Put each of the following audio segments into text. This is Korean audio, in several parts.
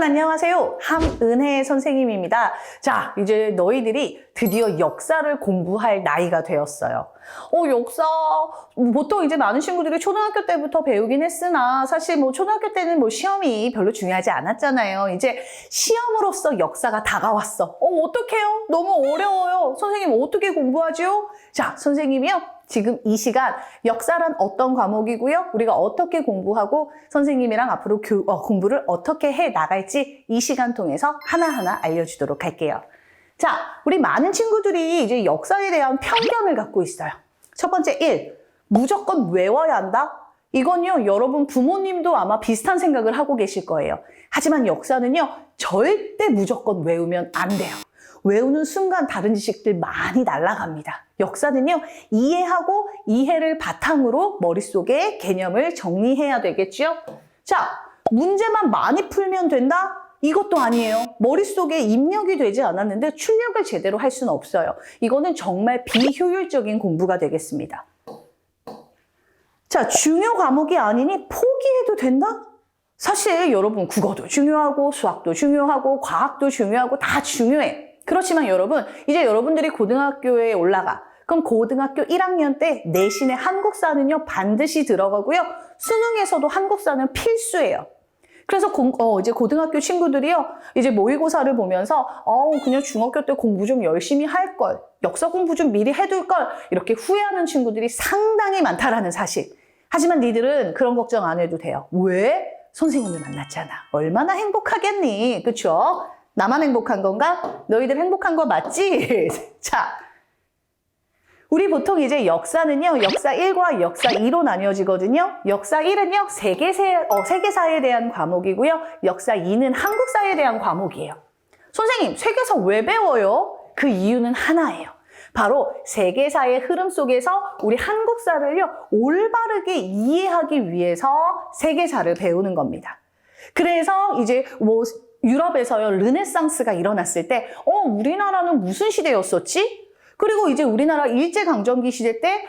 여러분 안녕하세요. 함은혜 선생님입니다. 자, 이제 너희들이 드디어 역사를 공부할 나이가 되었어요. 역사 보통 이제 많은 친구들이 초등학교 때부터 배우긴 했으나 사실 초등학교 때는 시험이 별로 중요하지 않았잖아요. 이제 시험으로서 역사가 다가왔어. 어떡해요? 너무 어려워요. 선생님 어떻게 공부하죠? 자, 선생님이요. 지금 이 시간 역사란 어떤 과목이고요. 우리가 어떻게 공부하고 선생님이랑 앞으로 공부를 어떻게 해 나갈지 이 시간 통해서 하나하나 알려주도록 할게요. 자, 우리 많은 친구들이 이제 역사에 대한 편견을 갖고 있어요. 첫 번째 1. 무조건 외워야 한다? 이건요, 여러분 부모님도 아마 비슷한 생각을 하고 계실 거예요. 하지만 역사는요, 절대 무조건 외우면 안 돼요. 외우는 순간 다른 지식들 많이 날아갑니다. 역사는요, 이해하고 이해를 바탕으로 머릿속에 개념을 정리해야 되겠죠? 자, 문제만 많이 풀면 된다? 이것도 아니에요. 머릿속에 입력이 되지 않았는데 출력을 제대로 할 수는 없어요. 이거는 정말 비효율적인 공부가 되겠습니다. 자, 중요 과목이 아니니 포기해도 된다? 사실 여러분 국어도 중요하고 수학도 중요하고 과학도 중요하고 다 중요해. 그렇지만 여러분, 이제 여러분들이 고등학교에 올라가. 그럼 고등학교 1학년 때 내신의 한국사는요, 반드시 들어가고요. 수능에서도 한국사는 필수예요. 그래서 이제 고등학교 친구들이요, 이제 모의고사를 보면서, 그냥 중학교 때 공부 좀 열심히 할 걸, 역사 공부 좀 미리 해둘 걸, 이렇게 후회하는 친구들이 상당히 많다라는 사실. 하지만 니들은 그런 걱정 안 해도 돼요. 왜? 선생님을 만났잖아. 얼마나 행복하겠니? 그쵸? 나만 행복한 건가? 너희들 행복한 거 맞지? 자, 우리 보통 이제 역사는요, 역사 1과 역사 2로 나뉘어지거든요. 역사 1은요, 세계사에 대한 과목이고요. 역사 2는 한국사에 대한 과목이에요. 선생님, 세계사 왜 배워요? 그 이유는 하나예요. 바로 세계사의 흐름 속에서 우리 한국사를요, 올바르게 이해하기 위해서 세계사를 배우는 겁니다. 그래서 이제 유럽에서요, 르네상스가 일어났을 때, 우리나라는 무슨 시대였었지? 그리고 이제 우리나라 일제강점기 시대 때,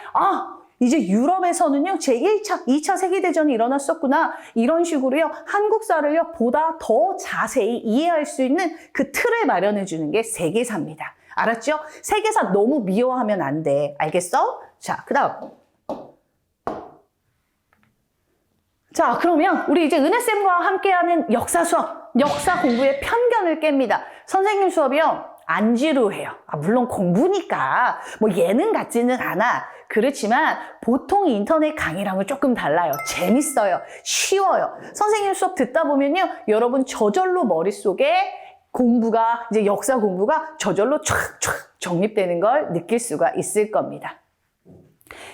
이제 유럽에서는요, 제1차, 2차 세계대전이 일어났었구나. 이런 식으로요, 한국사를요, 보다 더 자세히 이해할 수 있는 그 틀을 마련해 주는 게 세계사입니다. 알았죠? 세계사 너무 미워하면 안 돼. 알겠어? 자, 그 다음. 자, 그러면 우리 이제 은혜쌤과 함께하는 역사 수업, 역사 공부의 편견을 깹니다. 선생님 수업이요, 안 지루해요. 물론 공부니까 예능 같지는 않아. 그렇지만 보통 인터넷 강의랑은 조금 달라요. 재밌어요. 쉬워요. 선생님 수업 듣다 보면요, 여러분 저절로 머릿속에 공부가, 이제 역사 공부가 저절로 촥촥 정립되는 걸 느낄 수가 있을 겁니다.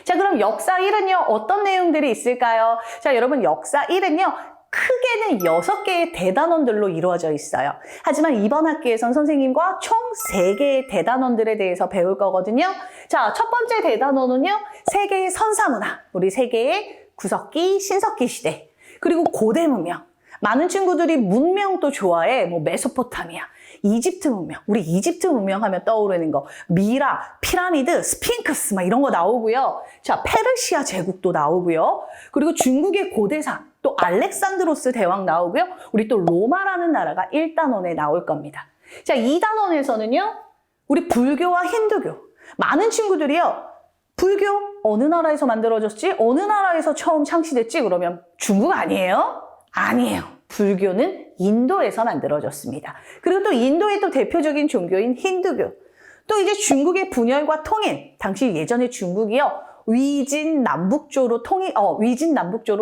자, 그럼 역사 1은요, 어떤 내용들이 있을까요? 자, 여러분 역사 1은요, 크게는 6개의 대단원들로 이루어져 있어요. 하지만 이번 학기에선 선생님과 총 3개의 대단원들에 대해서 배울 거거든요. 자, 첫 번째 대단원은요, 세계의 선사문화, 우리 세계의 구석기, 신석기 시대, 그리고 고대 문명. 많은 친구들이 문명도 좋아해. 메소포타미아, 이집트 문명. 우리 이집트 문명 하면 떠오르는 거. 미라, 피라미드, 스핑크스 이런 거 나오고요. 자, 페르시아 제국도 나오고요. 그리고 중국의 고대사, 또 알렉산드로스 대왕 나오고요. 우리 또 로마라는 나라가 1단원에 나올 겁니다. 자, 2단원에서는요, 우리 불교와 힌두교. 많은 친구들이요, 불교 어느 나라에서 만들어졌지? 어느 나라에서 처음 창시됐지? 그러면 중국 아니에요? 아니에요. 불교는 인도에서 만들어졌습니다. 그리고 또 인도의 또 대표적인 종교인 힌두교. 또 이제 중국의 분열과 통일. 당시 예전에 중국이요, 위진 남북조로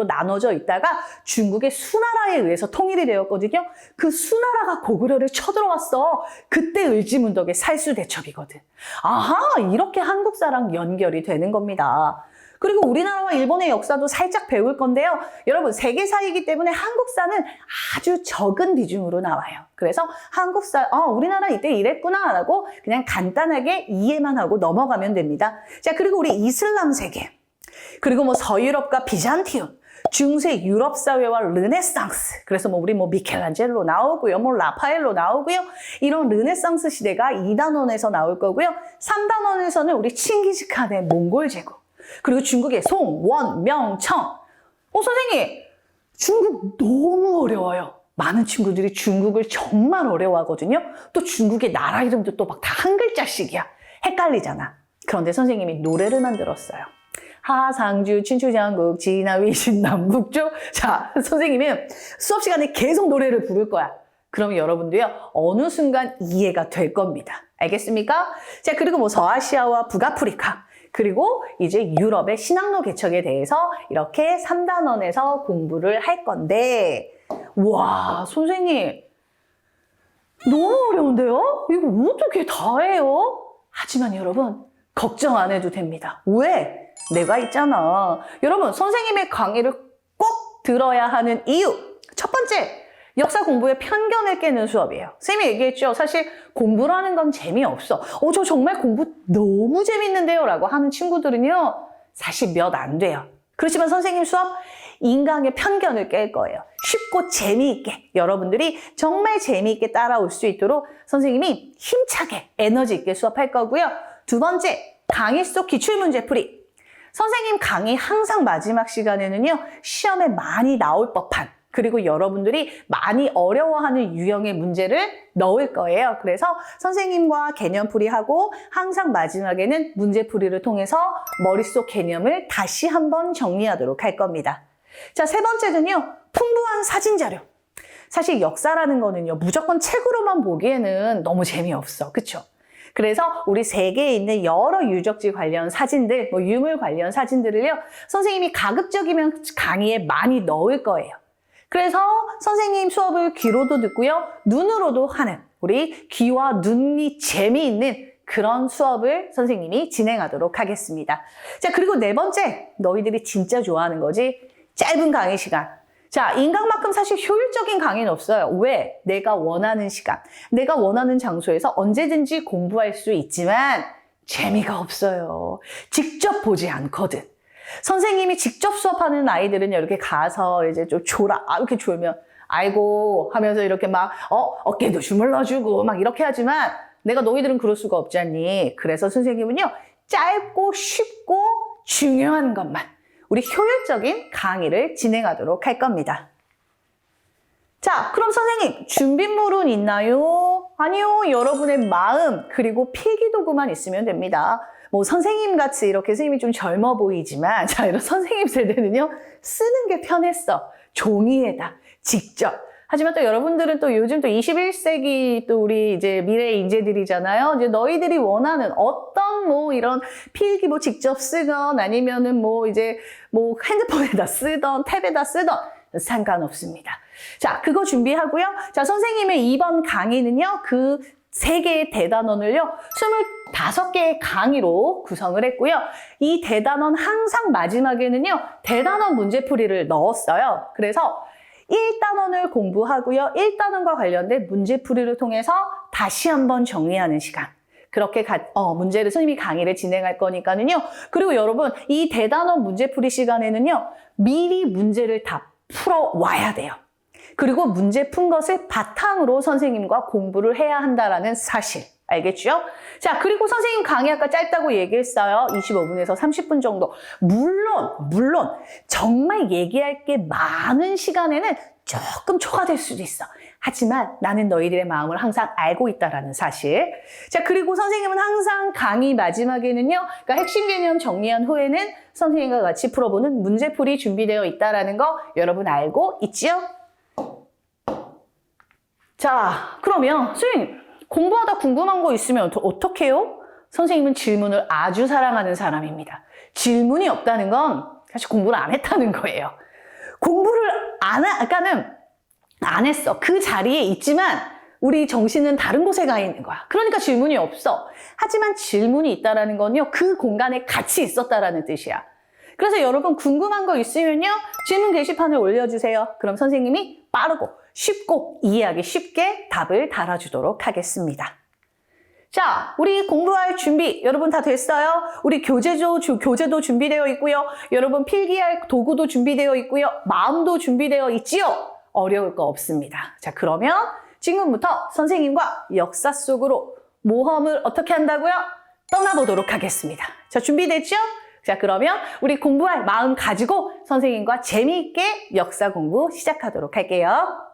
나눠져 있다가 중국의 수나라에 의해서 통일이 되었거든요. 그 수나라가 고구려를 쳐들어왔어. 그때 을지문덕의 살수대첩이거든. 아하, 이렇게 한국사랑 연결이 되는 겁니다. 그리고 우리나라와 일본의 역사도 살짝 배울 건데요. 여러분, 세계사이기 때문에 한국사는 아주 적은 비중으로 나와요. 그래서 한국사, 우리나라 이때 이랬구나 라고 그냥 간단하게 이해만 하고 넘어가면 됩니다. 자, 그리고 우리 이슬람 세계, 그리고 서유럽과 비잔티움, 중세 유럽 사회와 르네상스. 그래서 우리 미켈란젤로 나오고요, 라파엘로 나오고요. 이런 르네상스 시대가 2단원에서 나올 거고요. 3단원에서는 우리 칭기즈칸의 몽골 제국. 그리고 중국의 송, 원, 명, 청. 선생님, 중국 너무 어려워요. 많은 친구들이 중국을 정말 어려워하거든요. 또 중국의 나라 이름도 또 막 다 한 글자씩이야. 헷갈리잖아. 그런데 선생님이 노래를 만들었어요. 하상주 춘추전국 진화위 신남북조. 자, 선생님은 수업 시간에 계속 노래를 부를 거야. 그러면 여러분도요, 어느 순간 이해가 될 겁니다. 알겠습니까? 자, 그리고 뭐 서아시아와 북아프리카, 그리고 이제 유럽의 신학로 개척에 대해서 이렇게 3단원에서 공부를 할 건데, 와, 선생님, 너무 어려운데요? 이거 어떻게 다 해요? 하지만 여러분, 걱정 안 해도 됩니다. 왜? 내가 있잖아. 여러분, 선생님의 강의를 꼭 들어야 하는 이유. 첫 번째, 역사 공부의 편견을 깨는 수업이에요. 쌤이 얘기했죠. 사실 공부라는 건 재미없어. 저 정말 공부 너무 재밌는데요. 라고 하는 친구들은요, 사실 몇 안 돼요. 그렇지만 선생님 수업, 인강의 편견을 깰 거예요. 쉽고 재미있게 여러분들이 정말 재미있게 따라올 수 있도록 선생님이 힘차게 에너지 있게 수업할 거고요. 두 번째, 강의 속 기출문제풀이. 선생님 강의 항상 마지막 시간에는요, 시험에 많이 나올 법한, 그리고 여러분들이 많이 어려워하는 유형의 문제를 넣을 거예요. 그래서 선생님과 개념풀이하고 항상 마지막에는 문제풀이를 통해서 머릿속 개념을 다시 한번 정리하도록 할 겁니다. 자, 세 번째는요, 풍부한 사진자료. 사실 역사라는 거는요, 무조건 책으로만 보기에는 너무 재미없어. 그쵸? 그래서 우리 세계에 있는 여러 유적지 관련 사진들, 뭐 유물 관련 사진들을요, 선생님이 가급적이면 강의에 많이 넣을 거예요. 그래서 선생님 수업을 귀로도 듣고요, 눈으로도 하는 우리 귀와 눈이 재미있는 그런 수업을 선생님이 진행하도록 하겠습니다. 자, 그리고 네 번째, 너희들이 진짜 좋아하는 거지, 짧은 강의 시간. 자, 인강만큼 사실 효율적인 강의는 없어요. 왜? 내가 원하는 시간, 내가 원하는 장소에서 언제든지 공부할 수 있지만 재미가 없어요. 직접 보지 않거든. 선생님이 직접 수업하는 아이들은 이렇게 가서 이제 좀 이렇게 졸면 아이고 하면서 이렇게 막 어깨도 주물러주고 막 이렇게 하지만 내가 너희들은 그럴 수가 없잖니. 그래서 선생님은요, 짧고 쉽고 중요한 것만 우리 효율적인 강의를 진행하도록 할 겁니다. 자, 그럼 선생님, 준비물은 있나요? 아니요, 여러분의 마음 그리고 필기도구만 있으면 됩니다. 뭐 선생님 같이 이렇게 선생님이 좀 젊어 보이지만, 자, 이런 선생님 세대는요, 쓰는 게 편했어. 종이에다 직접. 하지만 또 여러분들은 또 요즘 또 21세기 또 우리 이제 미래 인재들이잖아요. 이제 너희들이 원하는 어떤 뭐 이런 필기 뭐 직접 쓰건 아니면은 뭐 이제 뭐 핸드폰에다 쓰던 탭에다 쓰던 상관없습니다. 자, 그거 준비하고요. 자, 선생님의 이번 강의는요, 그 3개의 대단원을요, 25개의 강의로 구성을 했고요. 이 대단원 항상 마지막에는요, 대단원 문제풀이를 넣었어요. 그래서 1단원을 공부하고요. 1단원과 관련된 문제풀이를 통해서 다시 한번 정리하는 시간. 그렇게 문제를 선생님이 강의를 진행할 거니까는요. 그리고 여러분, 이 대단원 문제풀이 시간에는요, 미리 문제를 다 풀어와야 돼요. 그리고 문제 푼 것을 바탕으로 선생님과 공부를 해야 한다는 사실. 알겠죠? 자, 그리고 선생님 강의 아까 짧다고 얘기했어요. 25분에서 30분 정도. 물론 정말 얘기할 게 많은 시간에는 조금 초과될 수도 있어. 하지만 나는 너희들의 마음을 항상 알고 있다는 사실. 자, 그리고 선생님은 항상 강의 마지막에는요, 그러니까 핵심 개념 정리한 후에는 선생님과 같이 풀어보는 문제풀이 준비되어 있다는 거 여러분 알고 있지요? 자, 그러면 선생님, 공부하다 궁금한 거 있으면 어떻게 해요? 선생님은 질문을 아주 사랑하는 사람입니다. 질문이 없다는 건 사실 공부를 안 했다는 거예요. 공부를 아까는 안 했어. 그 자리에 있지만 우리 정신은 다른 곳에 가 있는 거야. 그러니까 질문이 없어. 하지만 질문이 있다는 건요, 그 공간에 같이 있었다라는 뜻이야. 그래서 여러분 궁금한 거 있으면요, 질문 게시판에 올려주세요. 그럼 선생님이 빠르고 쉽고 이해하기 쉽게 답을 달아주도록 하겠습니다. 자, 우리 공부할 준비 여러분 다 됐어요? 우리 교재도 준비되어 있고요. 여러분 필기할 도구도 준비되어 있고요. 마음도 준비되어 있지요? 어려울 거 없습니다. 자, 그러면 지금부터 선생님과 역사 속으로 모험을 어떻게 한다고요? 떠나보도록 하겠습니다. 자, 준비됐죠? 자, 그러면 우리 공부할 마음 가지고 선생님과 재미있게 역사 공부 시작하도록 할게요.